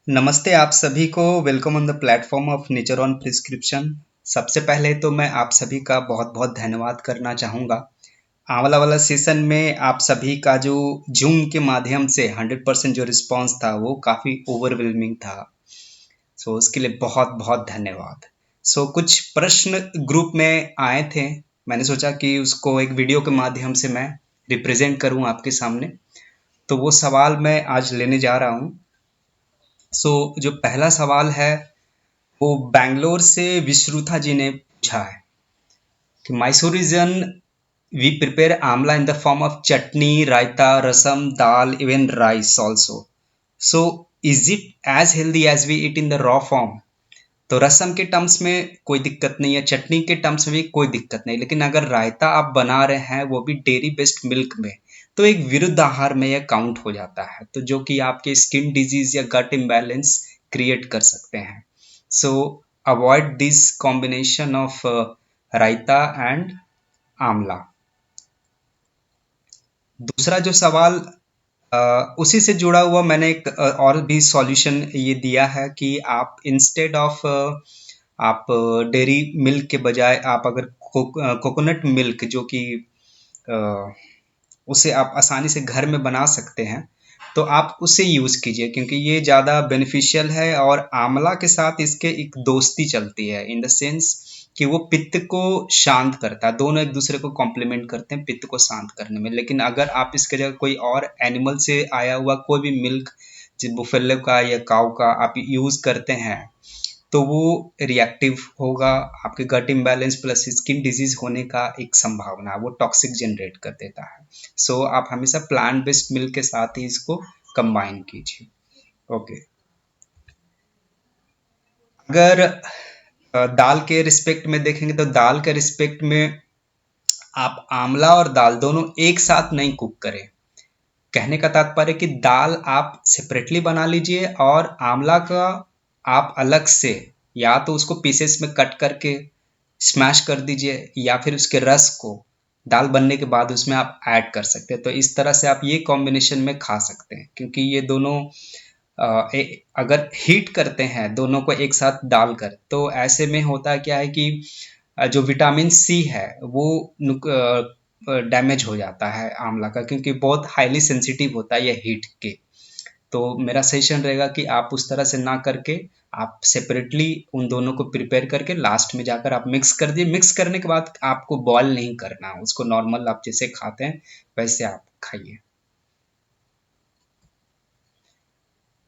नमस्ते आप सभी को। Welcome on the platform of nature on prescription. सबसे पहले तो मैं आप सभी का बहुत बहुत धन्यवाद करना चाहूँगा। आंवला वाला सेशन में आप सभी का जो जूम के माध्यम से 100% जो रिस्पांस था वो काफ़ी ओवरवेलमिंग था। उसके लिए बहुत बहुत धन्यवाद। कुछ प्रश्न ग्रुप में आए थे, मैंने सोचा कि उसको एक वीडियो के माध्यम से मैं रिप्रेजेंट करूं आपके सामने। तो वो सवाल मैं आज लेने जा रहा हूं। जो पहला सवाल है वो बैंगलोर से विश्रुता जी ने पूछा है कि Mysore region we prepare amla in the form of chutney, raita, rasam, dal, even rice also. So is it as healthy as we eat in the raw form? तो रसम के टर्म्स में कोई दिक्कत नहीं है, चटनी के टर्म्स में भी कोई दिक्कत नहीं, लेकिन अगर रायता आप बना रहे हैं वो भी डेयरी बेस्ड मिल्क में, तो एक विरुद्ध आहार में यह काउंट हो जाता है, तो जो कि आपके स्किन डिजीज या गट इम्बैलेंस क्रिएट कर सकते हैं। सो avoid this combination of raita and Amla. दूसरा जो सवाल उसी से जुड़ा हुआ, मैंने एक और भी सॉल्यूशन ये दिया है कि आप इंस्टेड ऑफ आप डेयरी मिल्क के बजाय आप अगर कोकोनट मिल्क जो कि अ, उसे आप आसानी से घर में बना सकते हैं, तो आप उसे यूज़ कीजिए, क्योंकि ये ज़्यादा बेनिफिशियल है। और आंवला के साथ इसके एक दोस्ती चलती है, इन द सेंस कि वो पित्त को शांत करता है। दोनों एक दूसरे को कॉम्प्लीमेंट करते हैं पित्त को शांत करने में। लेकिन अगर आप इसके जगह कोई और एनिमल से आया हुआ कोई भी मिल्क, जैसे बुफेलो का या काऊ का आप यूज़ करते हैं, तो वो रिएक्टिव होगा, आपके गट इम्बैलेंस प्लस स्किन डिजीज होने का एक संभावना है, वो टॉक्सिक जनरेट कर देता है। आप हमेशा प्लांट बेस्ड मिल्क के साथ ही इसको कंबाइन कीजिए। ओके। अगर दाल के रिस्पेक्ट में देखेंगे तो दाल के रिस्पेक्ट में आप आंवला और दाल दोनों एक साथ नहीं कुक करें। कहने का तात्पर्य कि दाल आप सेपरेटली बना लीजिए और आंवला का आप अलग से, या तो उसको पीसेस में कट करके स्मैश कर दीजिए, या फिर उसके रस को दाल बनने के बाद उसमें आप ऐड कर सकते हैं। तो इस तरह से आप ये कॉम्बिनेशन में खा सकते हैं, क्योंकि ये दोनों अगर हीट करते हैं दोनों को एक साथ डालकर, तो ऐसे में होता क्या है कि जो विटामिन सी है वो डैमेज हो जाता है आंवला का, क्योंकि बहुत हाईली सेंसिटिव होता है ये हीट के। तो मेरा सजेशन रहेगा कि आप उस तरह से ना करके आप सेपरेटली उन दोनों को प्रिपेयर करके लास्ट में जाकर आप मिक्स कर दिए। मिक्स करने के बाद आपको बॉयल नहीं करना, उसको नॉर्मल आप जैसे खाते हैं वैसे आप खाइए।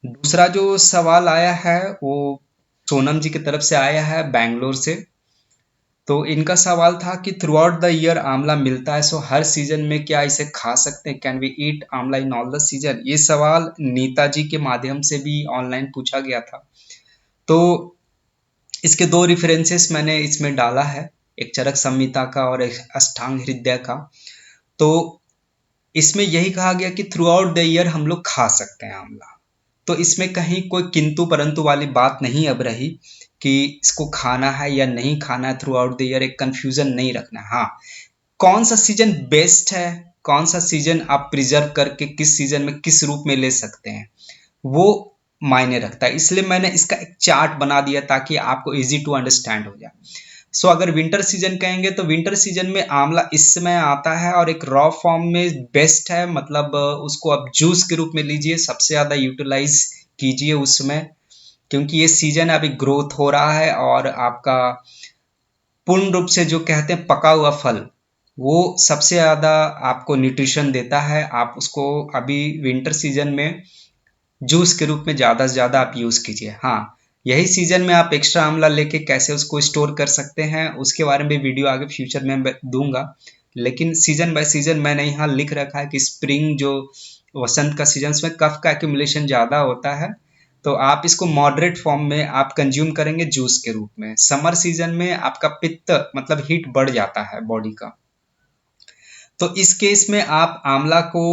दूसरा जो सवाल आया है वो सोनम जी की तरफ से आया है बैंगलोर से। तो इनका सवाल था कि थ्रू आउट द ईयर आंवला मिलता है, सो हर सीजन में क्या इसे खा सकते हैं? कैन वी ईट आंवला इन ऑल द सीजन? ये सवाल नीता जी के माध्यम से भी ऑनलाइन पूछा गया था। तो इसके दो रेफरेंसेस मैंने इसमें डाला है, एक चरक संहिता का और एक अष्टांग हृदय का। तो इसमें यही कहा गया कि थ्रू आउट द ईयर हम लोग खा सकते हैं आंवला। तो इसमें कहीं कोई किंतु परंतु वाली बात नहीं अब रही कि इसको खाना है या नहीं खाना है थ्रू आउट द ईयर, एक कंफ्यूजन नहीं रखना। हाँ, कौन सा सीजन बेस्ट है, कौन सा सीजन आप प्रिजर्व करके किस सीजन में किस रूप में ले सकते हैं, वो मायने रखता है। इसलिए मैंने इसका एक चार्ट बना दिया ताकि आपको इजी टू अंडरस्टैंड हो जाए। अगर विंटर सीजन कहेंगे तो विंटर सीजन में आंवला इस समय आता है और एक रॉ फॉर्म में बेस्ट है, मतलब उसको आप जूस के रूप में लीजिए, सबसे ज़्यादा यूटिलाइज कीजिए उस समय, क्योंकि ये सीजन अभी ग्रोथ हो रहा है और आपका पूर्ण रूप से जो कहते हैं पका हुआ फल, वो सबसे ज़्यादा आपको न्यूट्रिशन देता है। आप उसको अभी विंटर सीजन में जूस के रूप में ज़्यादा से ज़्यादा आप यूज़ कीजिए। हाँ, यही सीजन में आप एक्स्ट्रा आंवला लेके कैसे उसको स्टोर कर सकते हैं उसके बारे में वीडियो आगे फ्यूचर में मैं दूंगा। लेकिन सीजन बाय सीजन मैंने यहाँ लिख रखा है कि स्प्रिंग जो वसंत का सीजन में कफ का एक्यूमुलेशन ज़्यादा होता है, तो आप इसको मॉडरेट फॉर्म में आप कंज्यूम करेंगे जूस के रूप में। समर सीजन में आपका पित्त मतलब हीट बढ़ जाता है बॉडी का, तो इस केस में आप आंवला को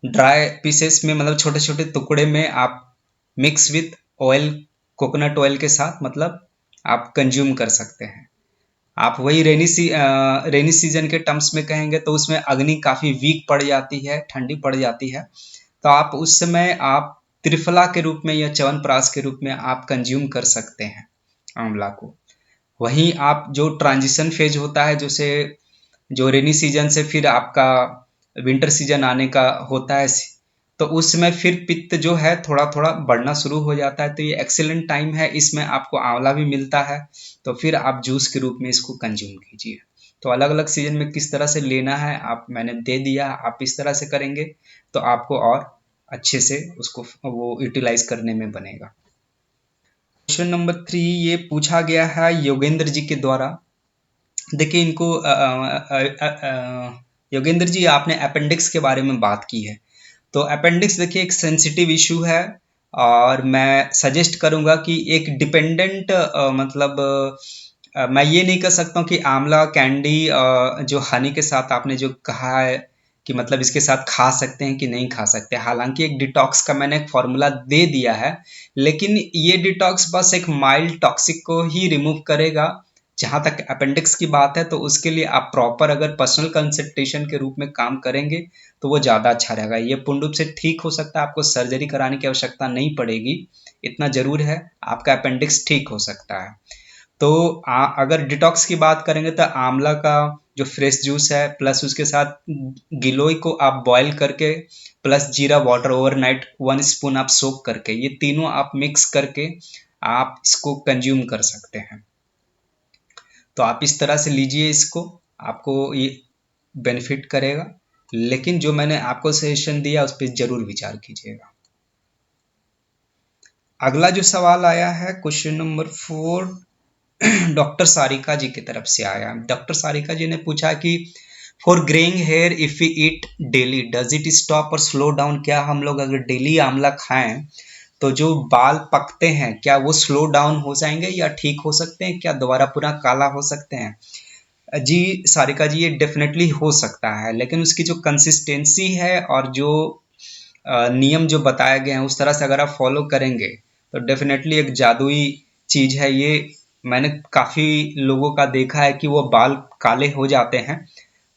ड्राई पीसेस में, मतलब छोटे छोटे टुकड़े में आप mix with oil, coconut oil के साथ, मतलब आप कंज्यूम कर सकते हैं। आप वही रेनी सीजन के टर्म्स में कहेंगे तो उसमें अग्नि काफ़ी वीक पड़ जाती है, ठंडी पड़ जाती है, तो आप उस समय आप त्रिफला के रूप में या च्यवनप्राश के रूप में आप कंज्यूम कर सकते हैं आंवला को। वहीं आप जो ट्रांजिशन फेज होता है, जैसे जो रेनी सीजन से फिर आपका विंटर सीजन आने का होता है, तो उसमें फिर पित्त जो है थोड़ा थोड़ा बढ़ना शुरू हो जाता है। तो ये एक्सीलेंट टाइम है, इसमें आपको आंवला भी मिलता है, तो फिर आप जूस के रूप में इसको कंज्यूम कीजिए। तो अलग अलग सीजन में किस तरह से लेना है आप मैंने दे दिया, आप इस तरह से करेंगे तो आपको और अच्छे से उसको वो यूटिलाइज करने में बनेगा। क्वेश्चन नंबर 3 ये पूछा गया है योगेंद्र जी के द्वारा। देखिए इनको योगेंद्र जी, आपने अपेंडिक्स के बारे में बात की है, तो अपेंडिक्स देखिए एक सेंसिटिव इशू है, और मैं सजेस्ट करूंगा कि एक डिपेंडेंट मतलब मैं ये नहीं कह सकता हूँ कि आंवला कैंडी जो हनी के साथ आपने जो कहा है कि मतलब इसके साथ खा सकते हैं कि नहीं खा सकते, हालांकि एक डिटॉक्स का मैंने एक फॉर्मूला दे दिया है, लेकिन ये डिटॉक्स बस एक माइल्ड टॉक्सिक को ही रिमूव करेगा। जहां तक अपेंडिक्स की बात है तो उसके लिए आप प्रॉपर अगर पर्सनल कंसल्टेशन के रूप में काम करेंगे तो वो ज़्यादा अच्छा रहेगा। ये पूर्ण रूप से ठीक हो सकता है, आपको सर्जरी कराने की आवश्यकता नहीं पड़ेगी, इतना जरूर है आपका अपेंडिक्स ठीक हो सकता है। तो अगर डिटॉक्स की बात करेंगे तो आंवला का जो फ्रेश जूस है प्लस उसके साथ गिलोय को आप बॉईल करके प्लस जीरा वाटर ओवरनाइट 1 स्पून आप सोक करके, ये तीनों आप मिक्स करके आप इसको कंज्यूम कर सकते हैं। तो आप इस तरह से लीजिए इसको, आपको ये बेनिफिट करेगा। लेकिन जो मैंने आपको सजेशन दिया उस पर जरूर विचार कीजिएगा। अगला जो सवाल आया है क्वेश्चन नंबर 4 डॉक्टर सारिका जी की तरफ से आया। डॉक्टर सारिका जी ने पूछा कि for greying hair if we eat daily does it stop और स्लो डाउन, क्या हम लोग अगर डेली आंवला खाएं तो जो बाल पकते हैं क्या वो स्लो डाउन हो जाएंगे या ठीक हो सकते हैं, क्या दोबारा पूरा काला हो सकते हैं? जी सारिका जी, ये डेफिनेटली हो सकता है, लेकिन उसकी जो कंसिस्टेंसी है और जो नियम जो बताए गए हैं उस तरह से अगर आप फॉलो करेंगे तो डेफिनेटली एक जादुई चीज है ये। मैंने काफी लोगों का देखा है कि वो बाल काले हो जाते हैं।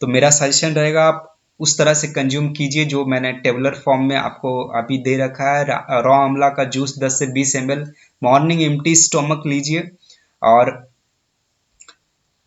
तो मेरा सजेशन रहेगा आप उस तरह से कंज्यूम कीजिए जो मैंने टेबलर फॉर्म में आपको अभी दे रखा है। रॉ आंवला का जूस 10 से 20 ml मॉर्निंग एम्प्टी स्टोमक लीजिए, और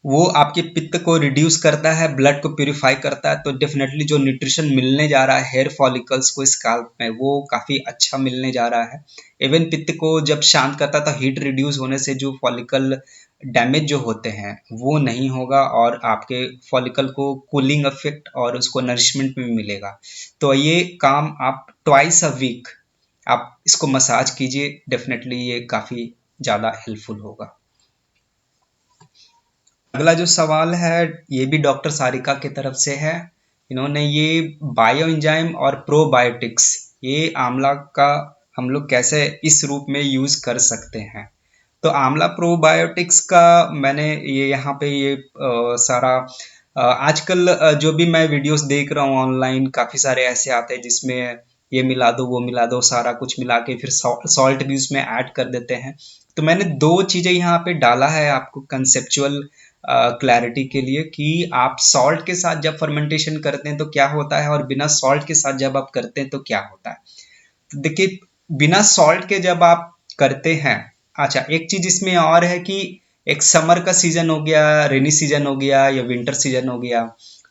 वो आपके पित्त को रिड्यूस करता है, ब्लड को प्यूरिफाई करता है। तो डेफिनेटली जो न्यूट्रिशन मिलने जा रहा है हेयर फॉलिकल्स को स्काल्प में वो काफ़ी अच्छा मिलने जा रहा है। इवन पित्त को जब शांत करता है तो हीट रिड्यूस होने से जो फॉलिकल डैमेज जो होते हैं वो नहीं होगा, और आपके फॉलिकल को कूलिंग इफेक्ट और उसको नरिशमेंट भी मिलेगा। तो ये काम आप ट्वाइस अ वीक आप इसको मसाज कीजिए, डेफिनेटली ये काफ़ी ज़्यादा हेल्पफुल होगा। अगला जो सवाल है ये भी डॉक्टर सारिका की तरफ से है। इन्होंने ये बायो एंजाइम और प्रोबायोटिक्स ये आंवला का हम लोग कैसे इस रूप में यूज कर सकते हैं। तो आंवला प्रोबायोटिक्स का मैंने ये यहाँ पे ये सारा आजकल जो भी मैं वीडियोस देख रहा हूँ ऑनलाइन, काफ़ी सारे ऐसे आते हैं जिसमें ये मिला दो वो मिला दो, सारा कुछ मिला के फिर सॉल्ट भी उसमें ऐड कर देते हैं। तो मैंने दो चीज़ें यहाँ पे डाला है आपको कंसेप्चुअल क्लैरिटी के लिए कि आप सॉल्ट के साथ जब फर्मेंटेशन करते हैं तो क्या होता है और बिना सॉल्ट के साथ जब आप करते हैं तो क्या होता है। तो देखिए बिना सॉल्ट के जब आप करते हैं, अच्छा एक चीज इसमें और है कि एक समर का सीजन हो गया, रेनी सीजन हो गया या विंटर सीजन हो गया,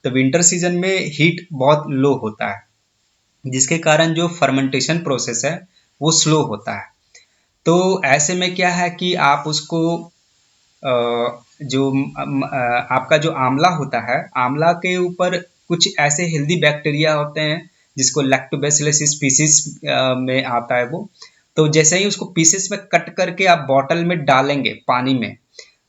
तो विंटर सीजन में हीट बहुत लो होता है जिसके कारण जो फर्मेंटेशन प्रोसेस है वो स्लो होता है। तो ऐसे में क्या है कि आप उसको जो आपका जो आंवला होता है, आंवला के ऊपर कुछ ऐसे हेल्दी बैक्टीरिया होते हैं जिसको लैक्टोबैसिलस स्पीसीज में आता है वो। तो जैसे ही उसको पीसेस में कट करके आप बॉटल में डालेंगे पानी में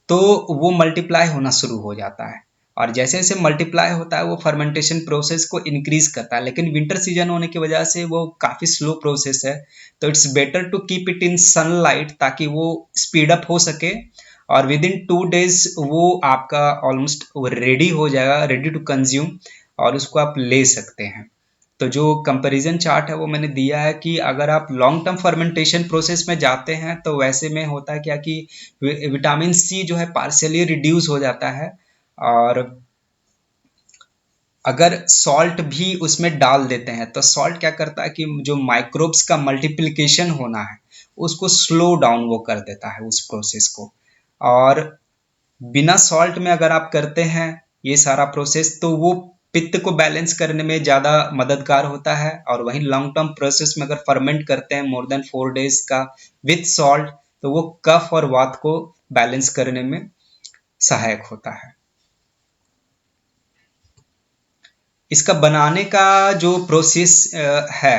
तो वो मल्टीप्लाई होना शुरू हो जाता है, और जैसे जैसे मल्टीप्लाई होता है वो फर्मेंटेशन प्रोसेस को इंक्रीज करता है। लेकिन विंटर सीजन होने की वजह से वो काफ़ी स्लो प्रोसेस है, तो it's better to keep it in sunlight ताकि वो स्पीड अप हो सके, और विद इन 2 days वो आपका ऑलमोस्ट रेडी हो जाएगा, रेडी टू कंज्यूम, और उसको आप ले सकते हैं। तो जो कंपैरिजन चार्ट है वो मैंने दिया है कि अगर आप लॉन्ग टर्म फर्मेंटेशन प्रोसेस में जाते हैं तो वैसे में होता है क्या कि विटामिन सी जो है पार्शियली रिड्यूस हो जाता है, और अगर सॉल्ट भी उसमें डाल देते हैं तो सॉल्ट क्या करता है कि जो माइक्रोब्स का मल्टीप्लिकेशन होना है उसको स्लो डाउन वो कर देता है उस प्रोसेस को। और बिना सॉल्ट में अगर आप करते हैं ये सारा प्रोसेस तो वो पित्त को बैलेंस करने में ज़्यादा मददगार होता है। और वहीं लॉन्ग टर्म प्रोसेस में अगर फर्मेंट करते हैं मोर देन 4 डेज का विथ सॉल्ट तो वो कफ और वात को बैलेंस करने में सहायक होता है। इसका बनाने का जो प्रोसेस है,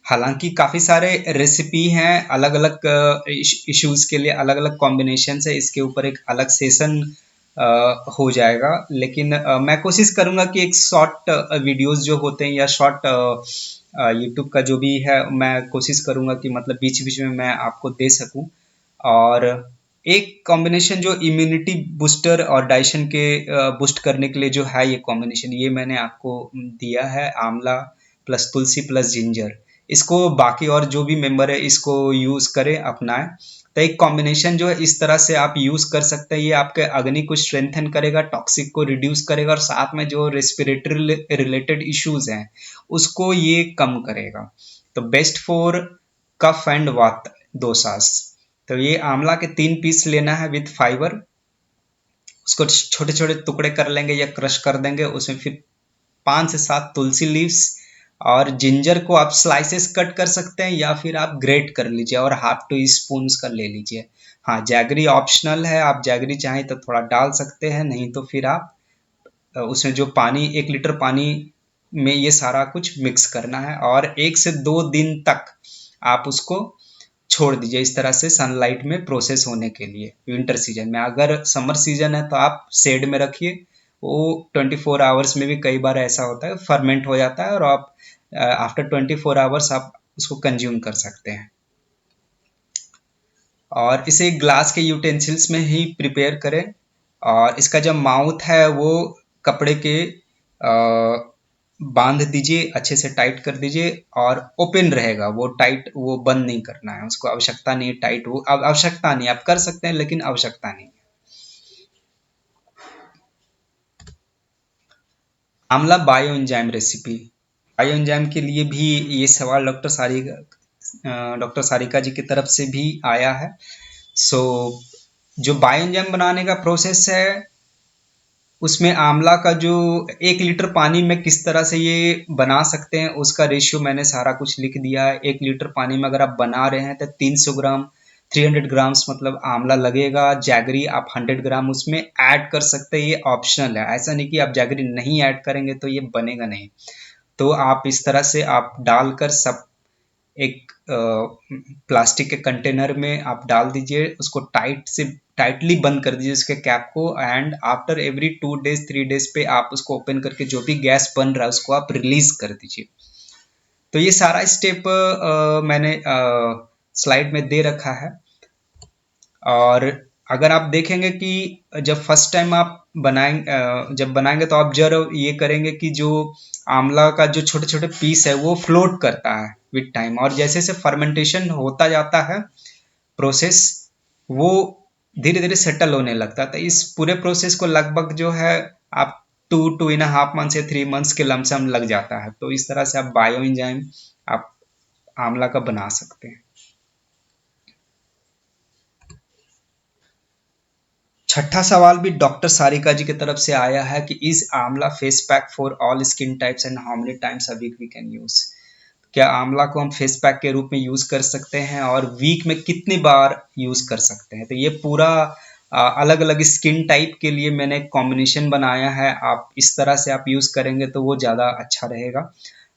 हालांकि काफ़ी सारे रेसिपी हैं, अलग अलग इश्यूज के लिए अलग अलग कॉम्बिनेशन है, इसके ऊपर एक अलग सेशन हो जाएगा। लेकिन मैं कोशिश करूंगा कि एक शॉर्ट वीडियोस जो होते हैं या शॉर्ट यूट्यूब का जो भी है मैं कोशिश करूंगा कि मतलब बीच बीच में मैं आपको दे सकूं। और एक कॉम्बिनेशन जो इम्यूनिटी बूस्टर और डाइजेशन के बूस्ट करने के लिए जो है ये कॉम्बिनेशन ये मैंने आपको दिया है, आंवला प्लस तुलसी प्लस जिंजर। इसको बाकी और जो भी मेंबर है इसको यूज करें, अपनाएं। तो एक कॉम्बिनेशन जो है इस तरह से आप यूज कर सकते हैं, ये आपके अग्नि को स्ट्रेंथन करेगा, टॉक्सिक को रिड्यूस करेगा और साथ में जो रेस्पिरेटरी रिलेटेड इश्यूज हैं उसको ये कम करेगा। तो बेस्ट फॉर कफ एंड वात दोसास। तो ये आंवला के 3 पीस लेना है विथ फाइबर, उसको छोटे छोटे टुकड़े कर लेंगे या क्रश कर देंगे। उसमें फिर 5 से 7 तुलसी लीव्स और जिंजर को आप स्लाइसेस कट कर सकते हैं या फिर आप ग्रेट कर लीजिए और ½ टी स्पून का ले लीजिए। हाँ, जैगरी ऑप्शनल है, आप जैगरी चाहें तो थोड़ा डाल सकते हैं, नहीं तो फिर आप उसमें जो पानी 1 लीटर पानी में ये सारा कुछ मिक्स करना है और 1 से 2 दिन तक आप उसको छोड़ दीजिए इस तरह से सनलाइट में प्रोसेस होने के लिए विंटर सीजन में। अगर समर सीजन है तो आप शेड में रखिए, वो 24 आवर्स में भी कई बार ऐसा होता है फर्मेंट हो जाता है और आप आफ्टर 24 आवर्स आप उसको कंज्यूम कर सकते हैं। और इसे ग्लास के यूटेंसिल्स में ही प्रिपेयर करें और इसका जो माउथ है वो कपड़े के बांध दीजिए, अच्छे से टाइट कर दीजिए और ओपन रहेगा वो, टाइट वो बंद नहीं करना है उसको, आवश्यकता नहीं है टाइट, वो आवश्यकता नहीं, आप कर सकते हैं लेकिन आवश्यकता नहीं। आंवला bio enzyme recipe. Bio enzyme के लिए भी ये सवाल डॉक्टर सारिका जी की तरफ से भी आया है। सो जो बायो एंजाइम बनाने का प्रोसेस है उसमें आंवला का जो 1 लीटर पानी में किस तरह से ये बना सकते हैं उसका रेशियो मैंने सारा कुछ लिख दिया है। 1 लीटर पानी में अगर आप बना रहे हैं तो 300 ग्राम 300 ग्राम्स मतलब आंवला लगेगा। जैगरी आप 100 ग्राम उसमें ऐड कर सकते हैं, ये ऑप्शनल है, ऐसा नहीं कि आप जैगरी नहीं ऐड करेंगे तो ये बनेगा नहीं। तो आप इस तरह से आप डालकर सब एक प्लास्टिक के कंटेनर में आप डाल दीजिए, उसको टाइटली बंद कर दीजिए उसके कैप को। And after every 2 days 3 days पे आप उसको ओपन करके जो भी गैस बन रहा है उसको आप रिलीज कर दीजिए। तो ये सारा स्टेप मैंने स्लाइड में दे रखा है। और अगर आप देखेंगे कि जब फर्स्ट टाइम आप जब बनाएंगे तो आप जरूर ये करेंगे कि जो आंवला का जो छोटे छोटे पीस है वो फ्लोट करता है विद टाइम, और जैसे जैसे फर्मेंटेशन होता जाता है प्रोसेस वो धीरे धीरे सेटल होने लगता है। तो इस पूरे प्रोसेस को लगभग जो है आप 2.5 मंथ्स या 3 मंथ्स के लमसम लग जाता है। तो इस तरह से आप बायो एंजाइम आप आंवला का बना सकते हैं। छठा सवाल भी डॉक्टर सारिका जी की तरफ से आया है कि is amla face pack for all skin types and how many times a week we can use. क्या आंवला को हम फेस पैक के रूप में यूज कर सकते हैं और वीक में कितनी बार यूज कर सकते हैं। तो ये पूरा अलग अलग स्किन टाइप के लिए मैंने कॉम्बिनेशन बनाया है, आप इस तरह से आप यूज करेंगे तो वो ज़्यादा अच्छा रहेगा।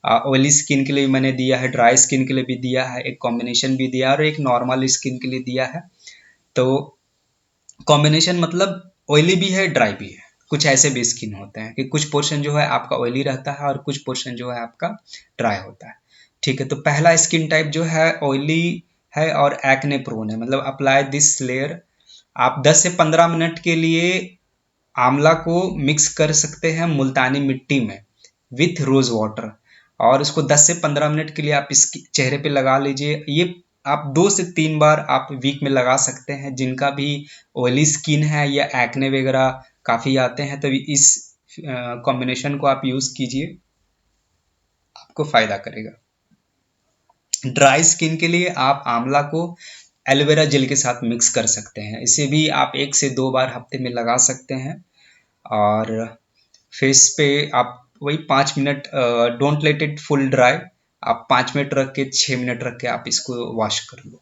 ऑयली स्किन के लिए मैंने दिया है, ड्राई स्किन के लिए भी दिया है, एक कॉम्बिनेशन भी दिया है और एक नॉर्मल स्किन के लिए दिया है। तो कॉम्बिनेशन मतलब ऑयली भी है ड्राई भी है। कुछ ऐसे भी स्किन होते हैं कि कुछ पोर्शन जो है आपका ऑयली रहता है और कुछ पोर्शन जो है आपका ड्राई होता है। ठीक है, तो पहला स्किन टाइप जो है ऑयली है और एक्ने प्रोन है, मतलब अप्लाई दिस लेयर। आप 10 से 15 मिनट के लिए आंवला को मिक्स कर सकते हैं मुल्तानी मिट्टी में विथ रोज वाटर, और उसको 10 से 15 मिनट के लिए आप इसके चेहरे पे लगा लीजिए। ये आप 2 से 3 बार आप वीक में लगा सकते हैं। जिनका भी ऑयली स्किन है या एक्ने वगैरह काफ़ी आते हैं तो इस कॉम्बिनेशन को आप यूज़ कीजिए, आपको फ़ायदा करेगा। ड्राई स्किन के लिए आप आंवला को एलोवेरा जेल के साथ मिक्स कर सकते हैं। इसे भी आप 1 से 2 बार हफ्ते में लगा सकते हैं और फेस पे आप वही 5 minute, don't let it full dry, आप 5 मिनट रख के 6 मिनट रख के आप इसको वॉश कर लो।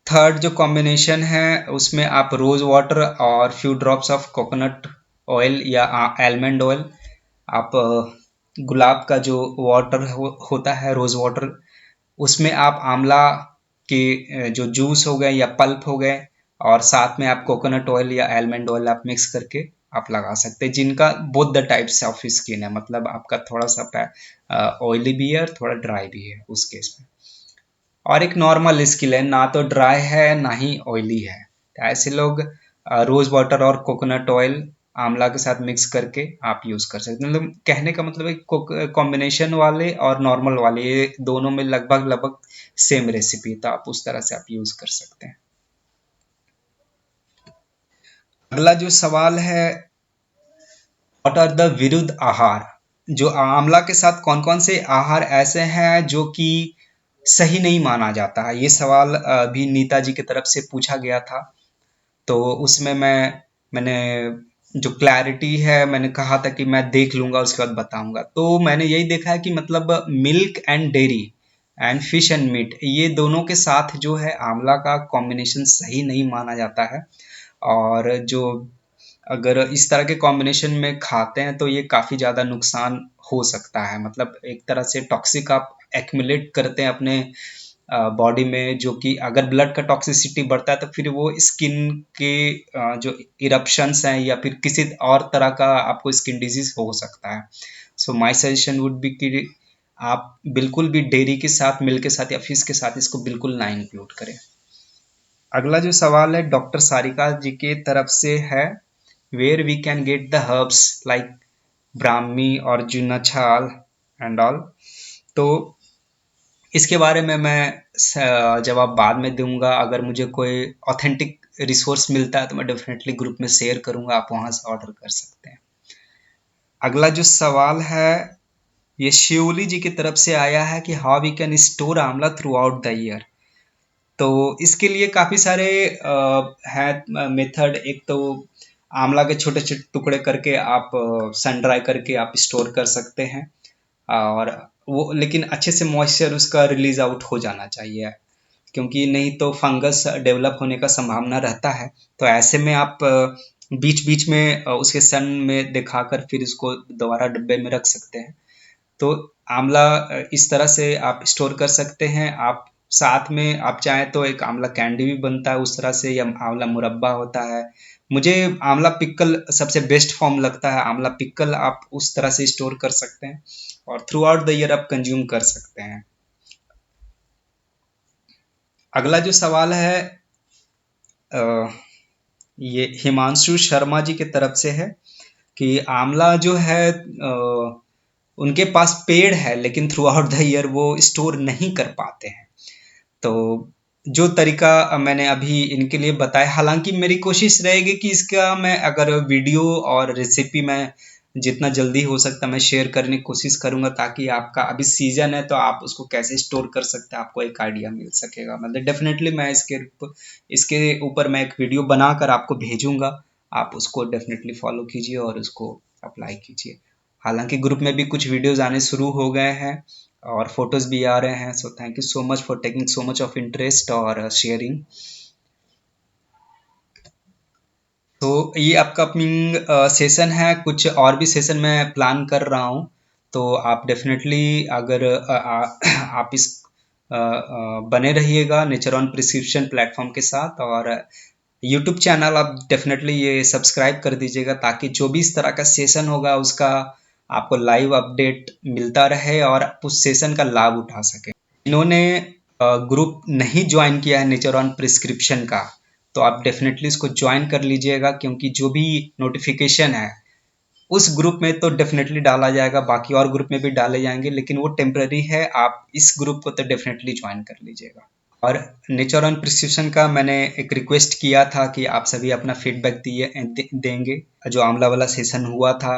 थर्ड जो कॉम्बिनेशन है उसमें आप रोज़ वाटर और few drops of coconut oil या आलमंड ऑयल, आप गुलाब का जो वाटर होता है रोज़ वाटर, उसमें आप आंवला के जो जूस हो गए या पल्प हो गए और साथ में आप कोकोनट ऑयल या आलमंड ऑयल आप मिक्स करके आप लगा सकते हैं, जिनका both the types of skin है, मतलब आपका थोड़ा सा ऑयली भी है और थोड़ा ड्राई भी है उस केस में। और एक नॉर्मल स्किन है, ना तो ड्राई है ना ही ऑयली है, तो ऐसे लोग रोज वाटर और कोकोनट ऑयल आंवला के साथ मिक्स करके आप यूज कर सकते हैं। मतलब कहने का मतलब है कॉम्बिनेशन वाले और नॉर्मल वाले ये दोनों में लगभग लगभग सेम रेसिपी, तो आप उस तरह से आप यूज कर सकते हैं। अगला जो सवाल है, व्हाट आर द विरुद्ध आहार, जो आंवला के साथ कौन कौन से आहार ऐसे हैं जो कि सही नहीं माना जाता है। ये सवाल भी नीता जी की तरफ से पूछा गया था, तो उसमें मैंने जो क्लैरिटी है मैंने कहा था कि मैं देख लूंगा उसके बाद बताऊंगा। तो मैंने यही देखा है कि मतलब milk and dairy and fish and meat, ये दोनों के साथ जो है आंवला का कॉम्बिनेशन सही नहीं माना जाता है। और जो अगर इस तरह के कॉम्बिनेशन में खाते हैं तो ये काफ़ी ज़्यादा नुकसान हो सकता है, मतलब एक तरह से टॉक्सिक आप एक्यूमुलेट करते हैं अपने बॉडी में, जो कि अगर ब्लड का टॉक्सिसिटी बढ़ता है तो फिर वो स्किन के जो इरप्शंस हैं या फिर किसी और तरह का आपको स्किन डिजीज हो सकता है। So my suggestion would be कि आप बिल्कुल भी डेयरी के साथ, मिल्क के साथ या फिश के साथ इसको बिल्कुल ना इंक्लूड करें। अगला जो सवाल है डॉक्टर सारिका जी के तरफ से है, where we can get the herbs like brahmi और जुनछाल एंड ऑल। तो इसके बारे में मैं जवाब बाद में दूंगा। अगर मुझे कोई ऑथेंटिक रिसोर्स मिलता है तो मैं डेफिनेटली ग्रुप में शेयर करूंगा, आप वहां से ऑर्डर कर सकते हैं। अगला जो सवाल है ये शिवली जी की तरफ से आया है कि हाउ वी कैन स्टोर आंवला थ्रू आउट द ईयर। तो इसके लिए काफ़ी सारे हैं मेथड। एक तो आंवला के छोटे छोटे टुकड़े करके आप सन ड्राई करके आप स्टोर कर सकते हैं, और वो लेकिन अच्छे से मॉइस्चर उसका रिलीज आउट हो जाना चाहिए, क्योंकि नहीं तो फंगस डेवलप होने का संभावना रहता है। तो ऐसे में आप बीच बीच में उसके सन में दिखाकर फिर उसको दोबारा डिब्बे में रख सकते हैं। तो आंवला इस तरह से आप स्टोर कर सकते हैं। आप साथ में आप चाहें तो एक आंवला कैंडी भी बनता है उस तरह से, या आंवला मुरब्बा होता है। मुझे आंवला पिक्कल सबसे बेस्ट फॉर्म लगता है। आंवला पिक्कल आप उस तरह से स्टोर कर सकते हैं और थ्रू आउट द ईयर आप कंज्यूम कर सकते हैं। अगला जो सवाल है ये हिमांशु शर्मा जी की तरफ से है कि आंवला जो है उनके पास पेड़ है लेकिन थ्रू आउट द ईयर वो स्टोर नहीं कर पाते हैं। तो जो तरीका मैंने अभी इनके लिए बताया, हालांकि मेरी कोशिश रहेगी कि इसका मैं अगर वीडियो और रेसिपी मैं जितना जल्दी हो सकता मैं शेयर करने की कोशिश करूंगा, ताकि आपका अभी सीजन है तो आप उसको कैसे स्टोर कर सकते हैं आपको एक आइडिया मिल सकेगा। मतलब डेफिनेटली मैं इसके ऊपर मैं एक वीडियो बनाकर आपको भेजूंगा, आप उसको डेफिनेटली फॉलो कीजिए और उसको अप्लाई कीजिए। हालांकि ग्रुप में भी कुछ वीडियोस आने शुरू हो गए हैं और फोटोज भी आ रहे हैं। So thank you so much for taking so much of interest और शेयरिंग। तो ये आपका अपकमिंग सेशन है, कुछ और भी सेशन मैं प्लान कर रहा हूँ। तो आप डेफिनेटली अगर आप इस बने रहिएगा नेचर ऑन प्रिस्क्रिप्शन प्लेटफॉर्म के साथ, और यूट्यूब चैनल आप डेफिनेटली ये सब्सक्राइब कर दीजिएगा, ताकि जो भी इस तरह का सेशन होगा उसका आपको लाइव अपडेट मिलता रहे और आप उस सेशन का लाभ उठा सकें। इन्होंने ग्रुप नहीं ज्वाइन किया है नेचर ऑन प्रिस्क्रिप्शन का, तो आप डेफिनेटली इसको ज्वाइन कर लीजिएगा, क्योंकि जो भी नोटिफिकेशन है उस ग्रुप में तो डेफिनेटली डाला जाएगा, बाकी और ग्रुप में भी डाले जाएंगे, लेकिन वो टेम्पररी है। आप इस ग्रुप को तो डेफिनेटली ज्वाइन कर लीजिएगा। और नेचर ऑन प्रिस्क्रिप्शन का मैंने एक रिक्वेस्ट किया था कि आप सभी अपना फीडबैक देंगे जो आंवला वाला सेशन हुआ था।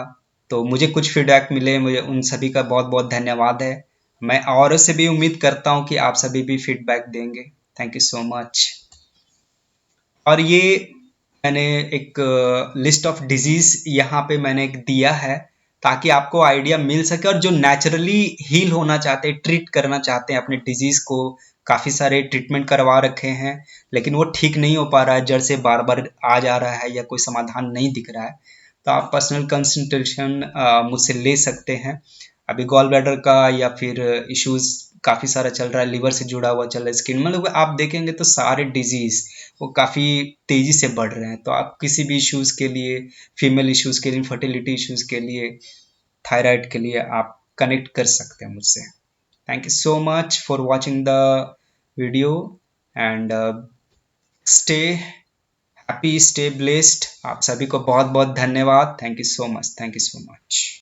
तो मुझे कुछ फीडबैक मिले, मुझे उन सभी का बहुत बहुत धन्यवाद है। मैं और से भी उम्मीद करता हूँ कि आप सभी भी फीडबैक देंगे। Thank you so much. और ये मैंने एक लिस्ट ऑफ डिजीज यहाँ पे मैंने एक दिया है ताकि आपको आइडिया मिल सके, और जो नेचुरली हील होना चाहते हैं, ट्रीट करना चाहते हैं अपने डिजीज को, काफी सारे ट्रीटमेंट करवा रखे हैं लेकिन वो ठीक नहीं हो पा रहा है, जड़ से बार बार आ जा रहा है या कोई समाधान नहीं दिख रहा है, तो आप पर्सनल कंसल्टेशन मुझसे ले सकते हैं। अभी गॉल ब्लैडर का या फिर इश्यूज काफी सारा चल रहा है, लिवर से जुड़ा हुआ चल रहा है, स्किन, मतलब आप देखेंगे तो सारे डिजीज वो काफी तेजी से बढ़ रहे हैं। तो आप किसी भी इश्यूज के लिए, फीमेल इश्यूज के लिए, फर्टिलिटी इश्यूज के लिए, थायराइड के लिए आप कनेक्ट कर सकते हैं मुझसे। Thank you so much for watching the video and stay happy, stay blessed. आप सभी को बहुत बहुत धन्यवाद। Thank you so much, thank you so much.